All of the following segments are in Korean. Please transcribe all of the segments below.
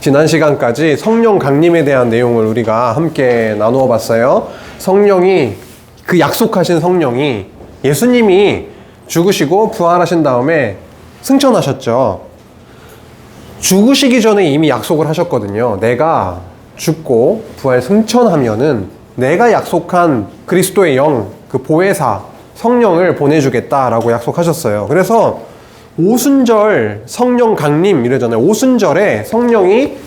지난 시간까지 성령 강림에 대한 내용을 우리가 함께 나누어 봤어요. 성령이, 그 약속하신 성령이 예수님이 죽으시고 부활하신 다음에 승천하셨죠. 죽으시기 전에 이미 약속을 하셨거든요. 내가 죽고 부활 승천하면은 내가 약속한 그리스도의 영, 그 보혜사, 성령을 보내주겠다라고 약속하셨어요. 그래서 오순절 성령 강림 이러잖아요. 오순절에 성령이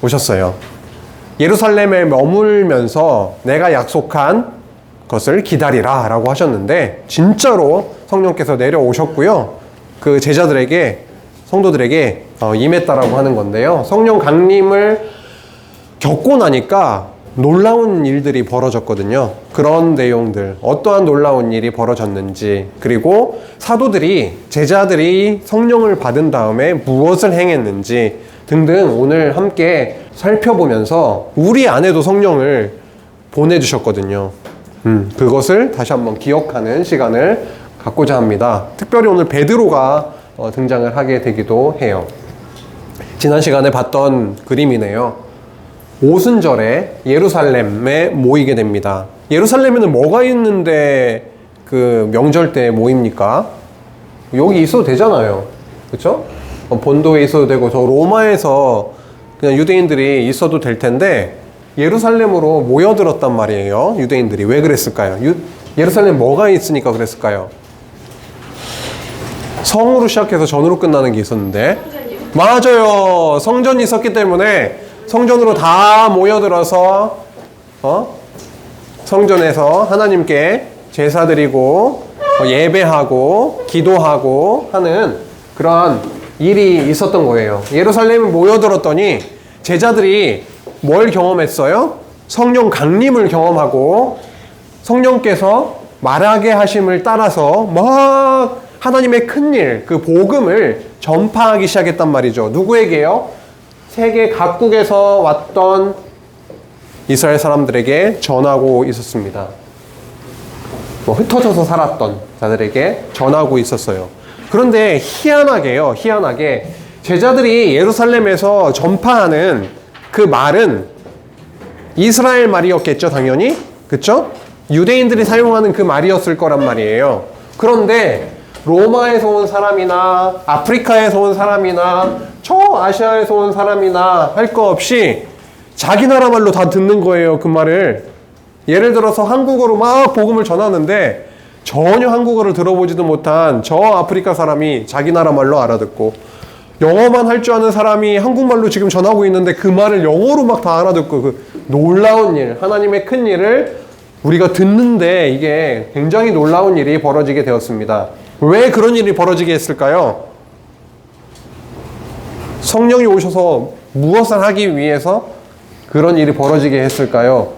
오셨어요. 예루살렘에 머물면서 내가 약속한 것을 기다리라 라고 하셨는데 진짜로 성령께서 내려오셨고요. 그 제자들에게, 성도들에게 임했다라고 하는 건데요. 성령 강림을 겪고 나니까 놀라운 일들이 벌어졌거든요. 그런 내용들, 어떠한 놀라운 일이 벌어졌는지, 그리고 사도들이, 제자들이 성령을 받은 다음에 무엇을 행했는지 등등 오늘 함께 살펴보면서 우리 안에도 성령을 보내주셨거든요. 그것을 다시 한번 기억하는 시간을 갖고자 합니다. 특별히 오늘 베드로가 등장을 하게 되기도 해요. 지난 시간에 봤던 그림이네요. 오순절에 예루살렘에 모이게 됩니다. 예루살렘에는 뭐가 있는데 그 명절 때 모입니까? 여기 있어도 되잖아요. 그렇죠? 본도에 있어도 되고 저 로마에서 그냥 유대인들이 있어도 될 텐데 예루살렘으로 모여들었단 말이에요. 유대인들이. 왜 그랬을까요? 예루살렘 뭐가 있으니까 그랬을까요? 성으로 시작해서 전으로 끝나는 게 있었는데, 맞아요. 성전이 있었기 때문에 성전으로 다 모여들어서 성전에서 하나님께 제사드리고 예배하고 기도하고 하는 그러한 일이 있었던 거예요. 예루살렘에 모여들었더니 제자들이 뭘 경험했어요? 성령 강림을 경험하고 성령께서 말하게 하심을 따라서 막 하나님의 큰일, 그 복음을 전파하기 시작했단 말이죠. 누구에게요? 세계 각국에서 왔던 이스라엘 사람들에게 전하고 있었습니다. 흩어져서 살았던 자들에게 전하고 있었어요. 그런데 희한하게 제자들이 예루살렘에서 전파하는 그 말은 이스라엘 말이었겠죠, 당연히. 그쵸? 유대인들이 사용하는 그 말이었을 거란 말이에요. 그런데 로마에서 온 사람이나 아프리카에서 온 사람이나 저 아시아에서 온 사람이나 할 거 없이 자기 나라 말로 다 듣는 거예요, 그 말을. 예를 들어서 한국어로 막 복음을 전하는데 전혀 한국어를 들어보지도 못한 저 아프리카 사람이 자기 나라 말로 알아듣고, 영어만 할 줄 아는 사람이 한국말로 지금 전하고 있는데 그 말을 영어로 막 다 알아듣고, 그 놀라운 일, 하나님의 큰 일을 우리가 듣는데 이게 굉장히 놀라운 일이 벌어지게 되었습니다. 왜 그런 일이 벌어지게 했을까요? 성령이 오셔서 무엇을 하기 위해서 그런 일이 벌어지게 했을까요?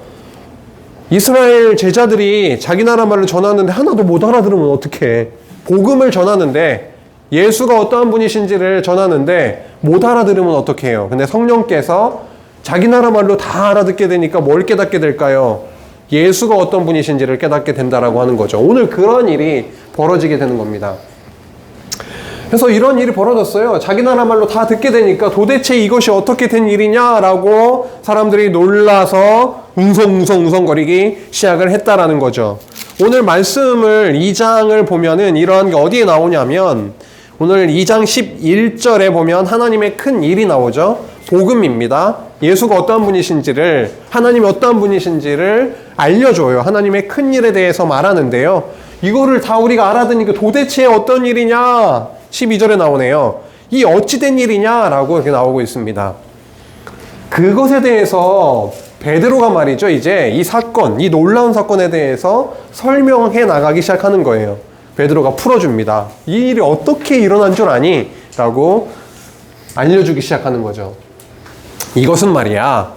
이스라엘 제자들이 자기 나라 말로 전하는데 하나도 못 알아들으면 어떡해. 복음을 전하는데, 예수가 어떠한 분이신지를 전하는데 못 알아들으면 어떡해요. 근데 성령께서 자기 나라 말로 다 알아듣게 되니까 뭘 깨닫게 될까요? 예수가 어떤 분이신지를 깨닫게 된다라고 하는 거죠. 오늘 그런 일이 벌어지게 되는 겁니다. 그래서 이런 일이 벌어졌어요. 자기 나라 말로 다 듣게 되니까 도대체 이것이 어떻게 된 일이냐라고 사람들이 놀라서 웅성거리기 시작을 했다라는 거죠. 오늘 말씀을 2장을 보면은 이러한 게 어디에 나오냐면, 오늘 2장 11절에 보면 하나님의 큰 일이 나오죠. 복음입니다. 예수가 어떠한 분이신지를, 하나님이 어떠한 분이신지를 알려줘요. 하나님의 큰 일에 대해서 말하는데요. 이거를 다 우리가 알아듣으니까 도대체 어떤 일이냐? 12절에 나오네요. 이 어찌된 일이냐라고 이렇게 나오고 있습니다. 그것에 대해서 베드로가 말이죠, 이제 이 사건, 이 놀라운 사건에 대해서 설명해 나가기 시작하는 거예요. 베드로가 풀어줍니다. 이 일이 어떻게 일어난 줄 아니? 라고 알려주기 시작하는 거죠. 이것은 말이야,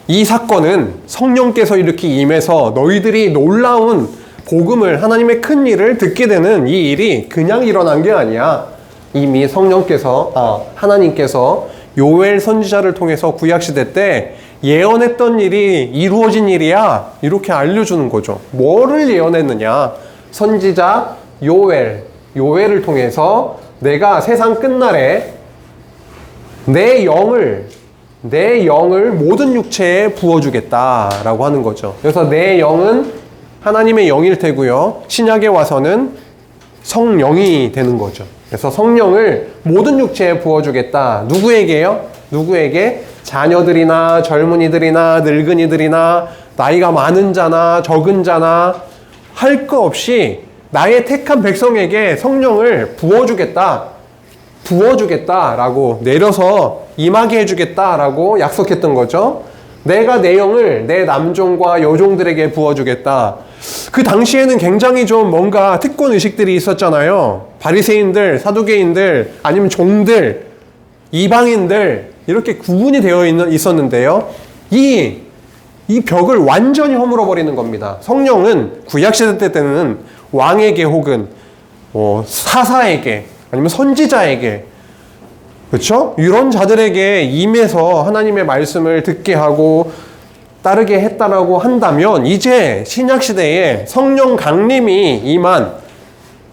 이 사건은 성령께서 이렇게 임해서 너희들이 놀라운 복음을, 하나님의 큰 일을 듣게 되는 이 일이 그냥 일어난 게 아니야. 이미 하나님께서 요엘 선지자를 통해서 구약시대 때 예언했던 일이 이루어진 일이야. 이렇게 알려주는 거죠. 뭐를 예언했느냐? 선지자 요엘을 통해서 내가 세상 끝날에 내 영을 모든 육체에 부어주겠다라고 하는 거죠. 그래서 내 영은 하나님의 영일 테고요. 신약에 와서는 성령이 되는 거죠. 그래서 성령을 모든 육체에 부어주겠다. 누구에게요? 누구에게? 자녀들이나 젊은이들이나 늙은이들이나 나이가 많은 자나 적은 자나 할 거 없이 나의 택한 백성에게 성령을 부어주겠다라고 내려서 임하게 해주겠다라고 약속했던 거죠. 내가 내 영을 내 남종과 여종들에게 부어주겠다. 그 당시에는 굉장히 좀 뭔가 특권 의식들이 있었잖아요. 바리새인들, 사두개인들, 아니면 종들, 이방인들 이렇게 구분이 되어 있었는데요. 이 벽을 완전히 허물어 버리는 겁니다. 성령은 구약시대 때는 왕에게 혹은 사사에게 아니면 선지자에게, 그렇죠? 이런 자들에게 임해서 하나님의 말씀을 듣게 하고 따르게 했다라고 한다면, 이제 신약시대에 성령 강림이 임한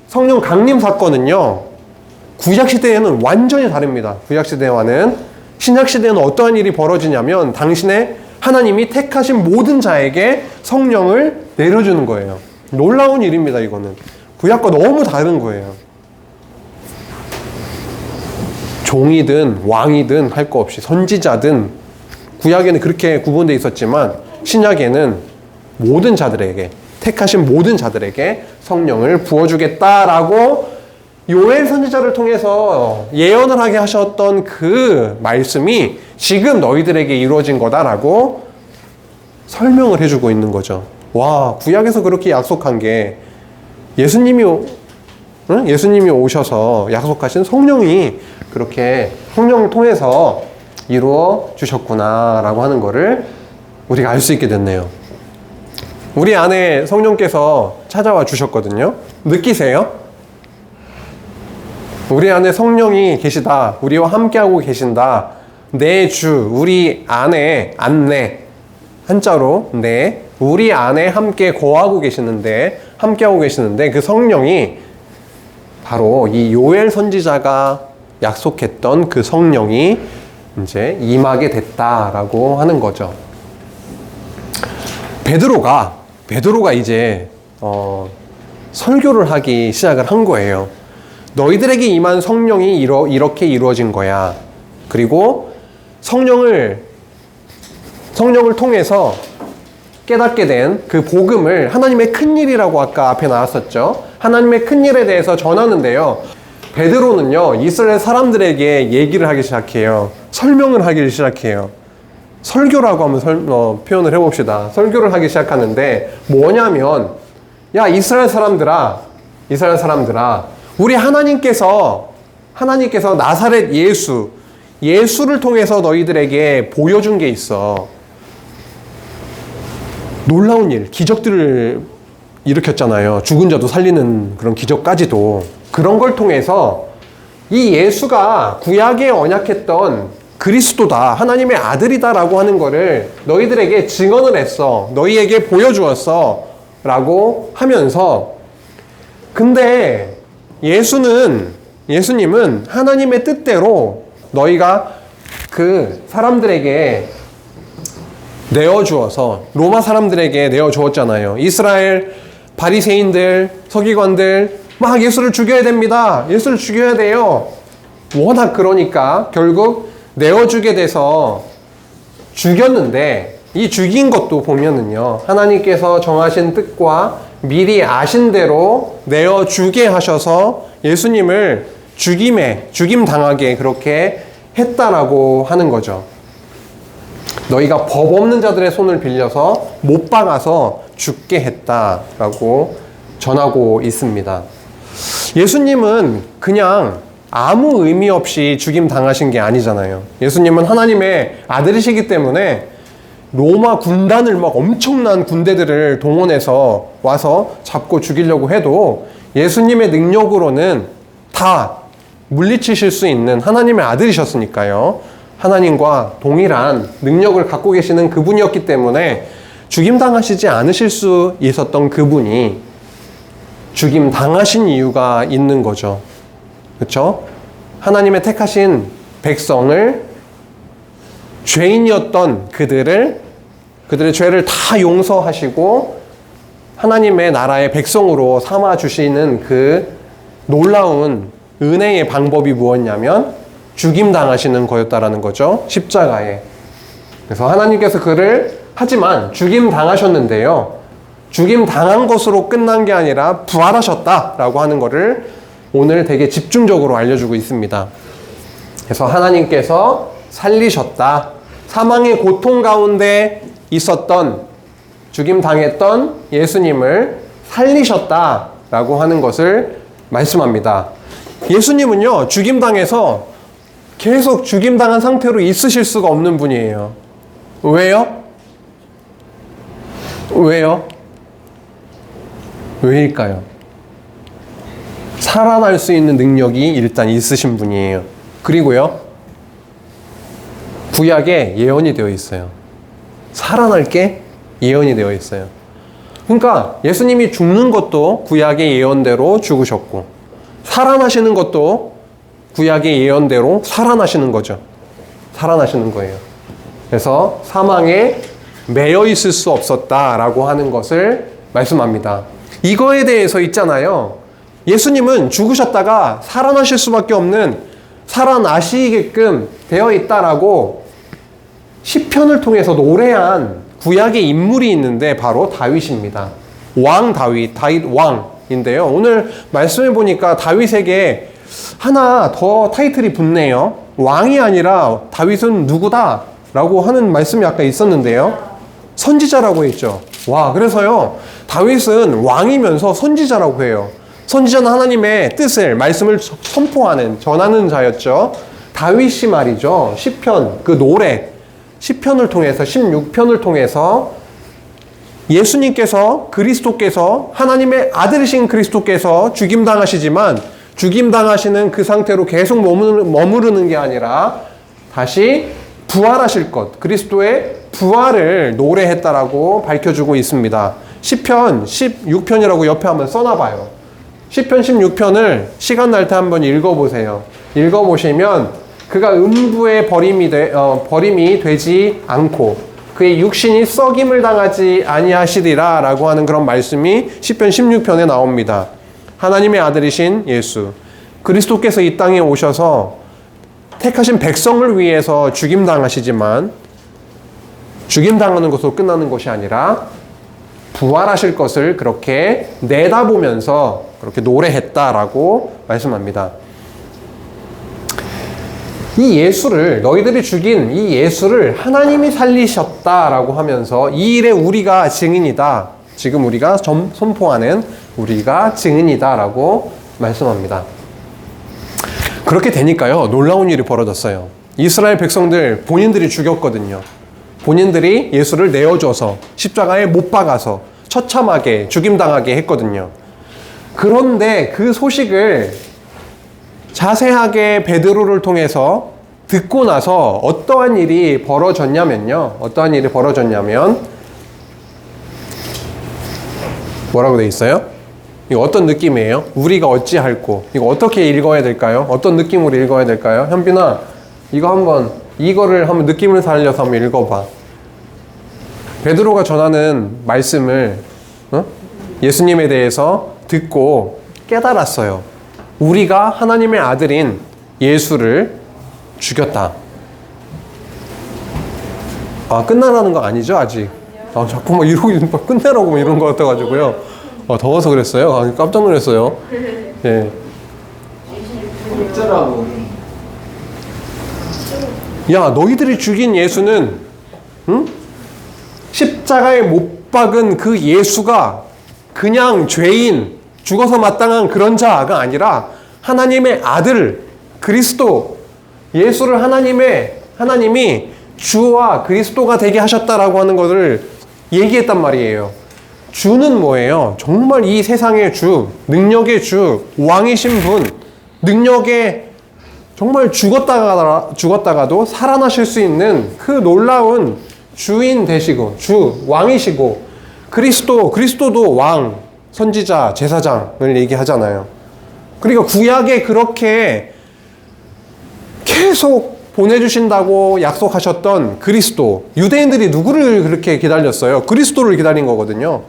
성령 강림 사건은요, 구약시대에는 완전히 다릅니다. 구약시대와는. 신약시대에는 어떠한 일이 벌어지냐면 당신의 하나님이 택하신 모든 자에게 성령을 내려주는 거예요. 놀라운 일입니다. 이거는 구약과 너무 다른 거예요. 종이든 왕이든 할 거 없이, 선지자든, 구약에는 그렇게 구분되어 있었지만 신약에는 모든 자들에게, 택하신 모든 자들에게 성령을 부어주겠다라고 요엘 선지자를 통해서 예언을 하게 하셨던 그 말씀이 지금 너희들에게 이루어진 거다라고 설명을 해주고 있는 거죠. 와, 구약에서 그렇게 약속한 게 예수님이 오셔서 약속하신 성령이 그렇게 성령을 통해서 이루어 주셨구나라고 하는 거를 우리가 알 수 있게 됐네요. 우리 안에 성령께서 찾아와 주셨거든요. 느끼세요? 우리 안에 성령이 계시다. 우리와 함께하고 계신다. 내 주, 우리 안에, 안내, 한자로 내, 우리 안에 함께 거하고 계시는데, 함께하고 계시는데 그 성령이 바로 이 요엘 선지자가 약속했던 그 성령이 이제 임하게 됐다라고 하는 거죠. 베드로가 이제 설교를 하기 시작을 한 거예요. 너희들에게 임한 성령이 이렇게 이루어진 거야. 그리고 성령을 통해서 깨닫게 된 그 복음을, 하나님의 큰일이라고 아까 앞에 나왔었죠. 하나님의 큰일에 대해서 전하는데요. 베드로는요, 이스라엘 사람들에게 얘기를 하기 시작해요. 설명을 하기 시작해요. 설교라고 한번 표현을 해봅시다. 설교를 하기 시작하는데 뭐냐면, 야, 이스라엘 사람들아, 우리 하나님께서 나사렛 예수를 통해서 너희들에게 보여준 게 있어. 놀라운 일, 기적들을 일으켰잖아요. 죽은 자도 살리는 그런 기적까지도. 그런 걸 통해서 이 예수가 구약에 언약했던 그리스도다, 하나님의 아들이다라고 하는 거를 너희들에게 증언을 했어. 너희에게 보여주었어. 라고 하면서, 근데 예수님은 하나님의 뜻대로 너희가 그 사람들에게 내어주어서, 로마 사람들에게 내어주었잖아요. 이스라엘 바리새인들, 서기관들 막 예수를 죽여야 됩니다. 예수를 죽여야 돼요. 워낙 그러니까 결국 내어주게 돼서 죽였는데, 이 죽인 것도 보면은요, 하나님께서 정하신 뜻과 미리 아신 대로 내어주게 하셔서 예수님을 죽임 당하게 그렇게 했다라고 하는 거죠. 너희가 법 없는 자들의 손을 빌려서 못 박아서 죽게 했다라고 전하고 있습니다. 예수님은 그냥 아무 의미 없이 죽임 당하신 게 아니잖아요. 예수님은 하나님의 아들이시기 때문에 로마 군단을 막 엄청난 군대들을 동원해서 와서 잡고 죽이려고 해도 예수님의 능력으로는 다 물리치실 수 있는 하나님의 아들이셨으니까요. 하나님과 동일한 능력을 갖고 계시는 그분이었기 때문에 죽임 당하시지 않으실 수 있었던 그분이 죽임 당하신 이유가 있는 거죠. 그렇죠? 하나님의 택하신 백성을 죄인이었던 그들의 죄를 다 용서하시고 하나님의 나라의 백성으로 삼아주시는 그 놀라운 은혜의 방법이 무엇이냐면 죽임당하시는 거였다라는 거죠. 십자가에. 그래서 하나님께서 그를 하지만 죽임당하셨는데요. 죽임당한 것으로 끝난 게 아니라 부활하셨다라고 하는 것을 오늘 되게 집중적으로 알려주고 있습니다. 그래서 하나님께서 살리셨다. 사망의 고통 가운데 있었던 죽임당했던 예수님을 살리셨다라고 하는 것을 말씀합니다. 예수님은요, 죽임당해서 계속 죽임당한 상태로 있으실 수가 없는 분이에요. 왜요? 왜일까요? 살아날 수 있는 능력이 일단 있으신 분이에요. 그리고요, 구약에 예언이 되어 있어요. 살아날 게 예언이 되어 있어요. 그러니까 예수님이 죽는 것도 구약의 예언대로 죽으셨고, 살아나시는 것도 구약의 예언대로 살아나시는 거죠. 살아나시는 거예요. 그래서 사망에 매여 있을 수 없었다라고 하는 것을 말씀합니다. 이거에 대해서 있잖아요. 예수님은 죽으셨다가 살아나실 수밖에 없는, 살아나시게끔 되어 있다라고 시편을 통해서 노래한 구약의 인물이 있는데 바로 다윗입니다. 왕 다윗 왕인데요. 오늘 말씀해 보니까 다윗에게 하나 더 타이틀이 붙네요. 왕이 아니라 다윗은 누구다? 라고 하는 말씀이 아까 있었는데요. 선지자라고 했죠. 와, 그래서요, 다윗은 왕이면서 선지자라고 해요. 선지자는 하나님의 뜻을, 말씀을 선포하는, 전하는 자였죠. 다윗이 말이죠. 시편, 그 노래, 시편을 통해서, 16편을 통해서 예수님께서, 그리스도께서, 하나님의 아들이신 그리스도께서 죽임당하시지만 죽임당하시는 그 상태로 계속 머무르는 게 아니라 다시 부활하실 것, 그리스도의 부활을 노래했다라고 밝혀주고 있습니다. 시편 16편이라고 옆에 한번 써놔봐요. 시편 16편을 시간 날 때 한번 읽어보세요. 읽어보시면 그가 음부의 버림이 되지 않고 그의 육신이 썩임을 당하지 아니하시리라 라고 하는 그런 말씀이 시편 16편에 나옵니다. 하나님의 아들이신 예수, 그리스도께서 이 땅에 오셔서 택하신 백성을 위해서 죽임당하시지만 죽임당하는 것으로 끝나는 것이 아니라 부활하실 것을 그렇게 내다보면서 그렇게 노래했다라고 말씀합니다. 이 예수를, 너희들이 죽인 이 예수를 하나님이 살리셨다라고 하면서 이 일에 우리가 증인이다. 지금 우리가 선포하는 우리가 증인이다라고 말씀합니다. 그렇게 되니까요, 놀라운 일이 벌어졌어요. 이스라엘 백성들 본인들이 죽였거든요. 본인들이 예수를 내어줘서 십자가에 못 박아서 처참하게 죽임당하게 했거든요. 그런데 그 소식을 자세하게 베드로를 통해서 듣고 나서 어떠한 일이 벌어졌냐면 뭐라고 돼 있어요? 이거 어떤 느낌이에요? 우리가 어찌할꼬? 이거 어떻게 읽어야 될까요? 어떤 느낌으로 읽어야 될까요? 현빈아, 이거를 한번 느낌을 살려서 한번 읽어봐. 베드로가 전하는 말씀을 예수님에 대해서 듣고 깨달았어요. 우리가 하나님의 아들인 예수를 죽였다. 아, 끝나라는 거 아니죠, 아직? 아, 자꾸 막 이러고 끝내라고 막 이런 거 같아가지고요. 아, 더워서 그랬어요. 아, 깜짝 놀랐어요. 예. 어쩌라고. 야, 너희들이 죽인 예수는, 십자가에 못 박은 그 예수가 그냥 죄인, 죽어서 마땅한 그런 자가 아니라 하나님의 아들, 그리스도, 예수를 하나님이 주와 그리스도가 되게 하셨다라고 하는 것을 얘기했단 말이에요. 주는 뭐예요? 정말 이 세상의 주, 능력의 주, 왕이신 분, 능력의 정말 죽었다가도 살아나실 수 있는 그 놀라운 주인 되시고, 왕이시고, 그리스도도 왕, 선지자, 제사장을 얘기하잖아요. 그러니까 구약에 그렇게 계속 보내주신다고 약속하셨던 그리스도, 유대인들이 누구를 그렇게 기다렸어요? 그리스도를 기다린 거거든요.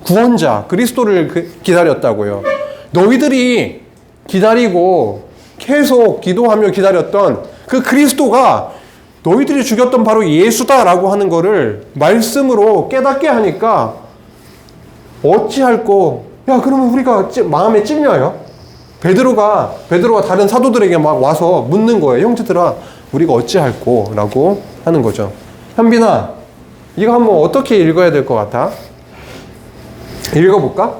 구원자, 그리스도를 기다렸다고요. 너희들이 기다리고 계속 기도하며 기다렸던 그 그리스도가 너희들이 죽였던 바로 예수다라고 하는 거를 말씀으로 깨닫게 하니까 어찌할꼬, 야, 그러면 우리가 마음에 찔려요? 베드로가 다른 사도들에게 막 와서 묻는 거예요. 형제들아, 우리가 어찌할꼬? 라고 하는 거죠. 현빈아, 이거 한번 어떻게 읽어야 될 것 같아? 읽어볼까?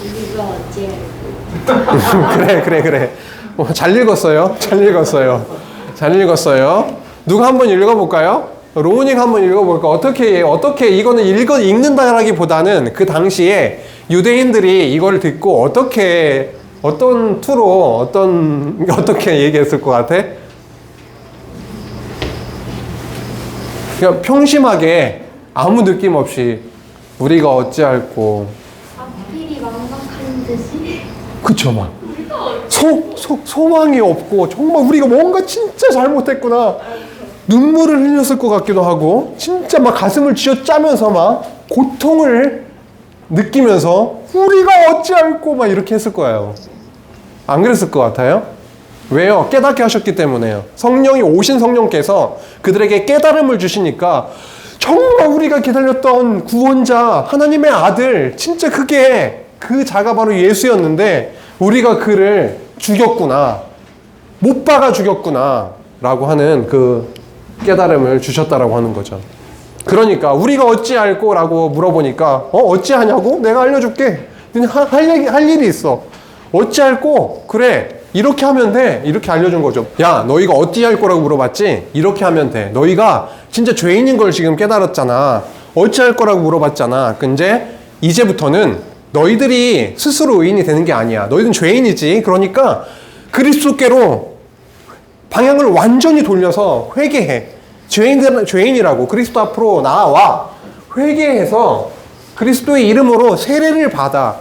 우리가 어찌할꼬? 그래. 잘 읽었어요. 잘 읽었어요. 누가 한번 읽어볼까요? 로우니가 한번 읽어볼까? 어떻게 이거는 읽는다라기보다는 그 당시에 유대인들이 이걸 듣고 어떤 투로 어떻게 얘기했을 것 같아? 그냥 평심하게 아무 느낌 없이 우리가 어찌할꼬. 앞길이 막막한 듯이. 그쵸, 막 소망이 없고 정말 우리가 뭔가 진짜 잘못했구나. 눈물을 흘렸을 것 같기도 하고 진짜 막 가슴을 쥐어짜면서 막 고통을 느끼면서 우리가 어찌할꼬 막 이렇게 했을 거예요. 안 그랬을 것 같아요? 왜요? 깨닫게 하셨기 때문에요. 성령이 오신 성령께서 그들에게 깨달음을 주시니까 정말 우리가 기다렸던 구원자 하나님의 아들, 진짜 그게 그 자가 바로 예수였는데 우리가 그를 죽였구나, 못 박아 죽였구나 라고 하는 그 깨달음을 주셨다라고 하는 거죠. 그러니까 우리가 어찌할꼬 라고 물어보니까 어찌하냐고? 내가 알려줄게. 할 일이 있어. 어찌할꼬? 그래, 이렇게 하면 돼. 이렇게 알려준 거죠. 야, 너희가 어찌할 거라고 물어봤지? 이렇게 하면 돼. 너희가 진짜 죄인인 걸 지금 깨달았잖아. 어찌할 거라고 물어봤잖아. 근데 이제부터는 너희들이 스스로 의인이 되는 게 아니야. 너희들은 죄인이지. 그러니까 그리스도께로 방향을 완전히 돌려서 회개해. 죄인이라고 그리스도 앞으로 나와. 회개해서 그리스도의 이름으로 세례를 받아.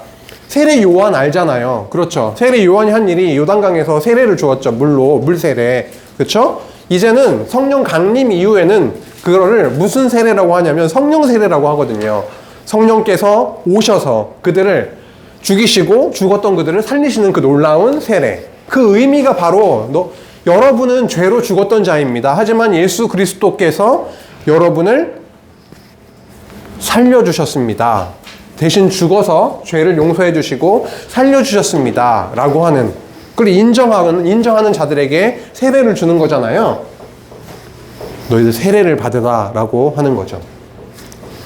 세례 요한 알잖아요. 그렇죠. 세례 요한이 한 일이 요단강에서 세례를 주었죠. 물 세례. 그렇죠? 이제는 성령 강림 이후에는 그거를 무슨 세례라고 하냐면 성령 세례라고 하거든요. 성령께서 오셔서 그들을 죽이시고 죽었던 그들을 살리시는 그 놀라운 세례. 그 의미가 바로 여러분은 죄로 죽었던 자입니다. 하지만 예수 그리스도께서 여러분을 살려주셨습니다. 대신 죽어서 죄를 용서해 주시고 살려주셨습니다 라고 하는, 그걸 인정하는 자들에게 세례를 주는 거잖아요. 너희들 세례를 받으라 라고 하는 거죠.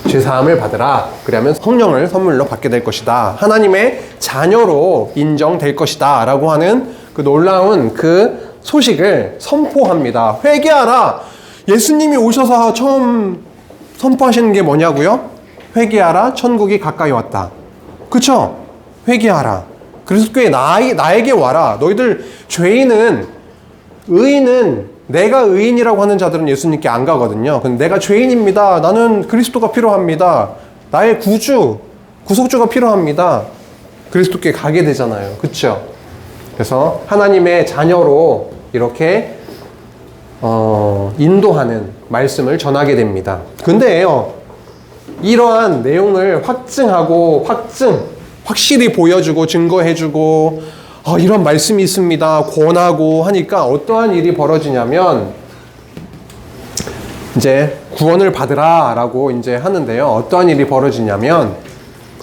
죄사함을 받으라. 그러면 성령을 선물로 받게 될 것이다. 하나님의 자녀로 인정될 것이다 라고 하는 그 놀라운 그 소식을 선포합니다. 회개하라. 예수님이 오셔서 처음 선포하시는 게 뭐냐고요? 회개하라, 천국이 가까이 왔다. 그쵸? 회개하라. 그리스도께 나에게 와라. 너희들 의인은 내가 의인이라고 하는 자들은 예수님께 안 가거든요. 근데 내가 죄인입니다. 나는 그리스도가 필요합니다. 나의 구속주가 필요합니다. 그리스도께 가게 되잖아요. 그쵸? 그래서 하나님의 자녀로 이렇게 인도하는 말씀을 전하게 됩니다. 근데요, 이러한 내용을 확실히 보여주고 증거해주고 이런 말씀이 있습니다 권하고 하니까 어떠한 일이 벌어지냐면 이제 구원을 받으라 라고 이제 하는데요. 어떠한 일이 벌어지냐면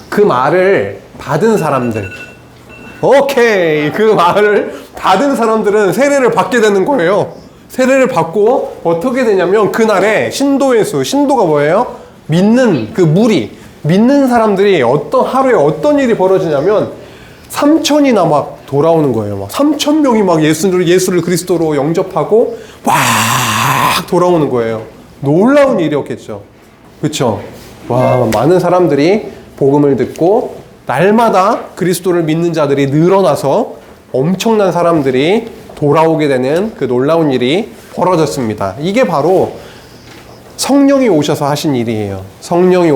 그 말을 받은 사람들, 그 말을 받은 사람들은 세례를 받게 되는 거예요. 세례를 받고 어떻게 되냐면 그날에 신도가 뭐예요? 믿는 사람들이 하루에 어떤 일이 벌어지냐면 3,000이나 막 돌아오는 거예요. 막 3,000명이 막 예수를 그리스도로 영접하고 막 돌아오는 거예요. 놀라운 일이었겠죠. 그쵸? 와, 많은 사람들이 복음을 듣고 날마다 그리스도를 믿는 자들이 늘어나서 엄청난 사람들이 돌아오게 되는 그 놀라운 일이 벌어졌습니다. 이게 바로 성령이 오셔서 하신 일이에요. 성령이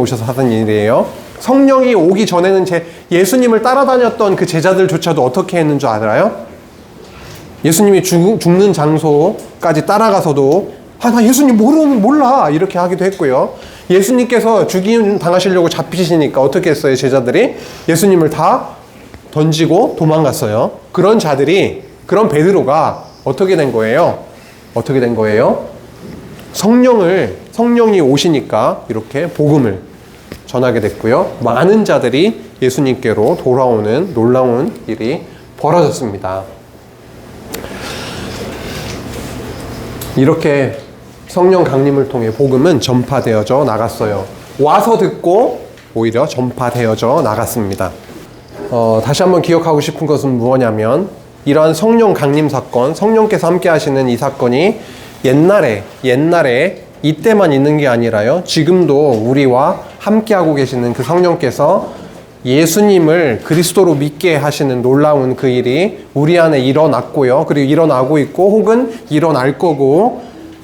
오기 전에는 예수님을 따라다녔던 그 제자들조차도 어떻게 했는 줄 알아요? 예수님이 죽는 장소까지 따라가서도 나 예수님 몰라 이렇게 하기도 했고요. 예수님께서 당하시려고 잡히시니까 어떻게 했어요? 제자들이 예수님을 다 던지고 도망갔어요. 그런 베드로가 어떻게 된 거예요? 성령이 오시니까 이렇게 복음을 전하게 됐고요. 많은 자들이 예수님께로 돌아오는 놀라운 일이 벌어졌습니다. 이렇게 성령 강림을 통해 복음은 전파되어져 나갔어요. 와서 듣고 오히려 전파되어져 나갔습니다. 다시 한번 기억하고 싶은 것은 무엇이냐면 이러한 성령 강림 사건, 성령께서 함께 하시는 이 사건이 옛날에 이때만 있는 게 아니라요. 지금도 우리와 함께하고 계시는 그 성령께서 예수님을 그리스도로 믿게 하시는 놀라운 그 일이 우리 안에 일어났고요. 그리고 일어나고 있고 혹은 일어날 거고,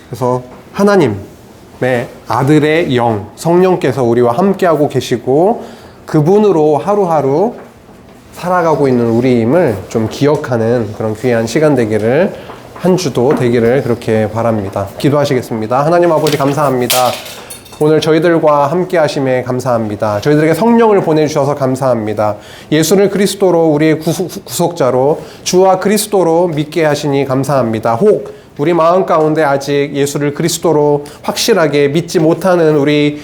그래서 하나님의 아들의 영, 성령께서 우리와 함께하고 계시고 그분으로 하루하루 살아가고 있는 우리임을 좀 기억하는 그런 귀한 시간 되기를, 한 주도 되기를 그렇게 바랍니다. 기도하시겠습니다. 하나님 아버지 감사합니다. 오늘 저희들과 함께 하심에 감사합니다. 저희들에게 성령을 보내주셔서 감사합니다. 예수를 그리스도로 우리의 구속자로 주와 그리스도로 믿게 하시니 감사합니다. 혹 우리 마음 가운데 아직 예수를 그리스도로 확실하게 믿지 못하는 우리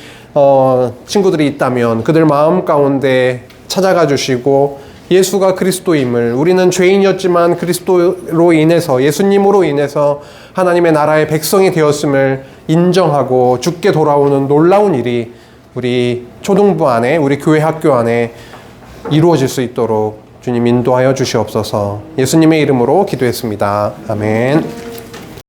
친구들이 있다면 그들 마음 가운데 찾아가 주시고 예수가 그리스도임을, 우리는 죄인이었지만 그리스도로 인해서, 예수님으로 인해서 하나님의 나라의 백성이 되었음을 인정하고 죽게 돌아오는 놀라운 일이 우리 초등부 안에, 우리 교회 학교 안에 이루어질 수 있도록 주님 인도하여 주시옵소서. 예수님의 이름으로 기도했습니다. 아멘.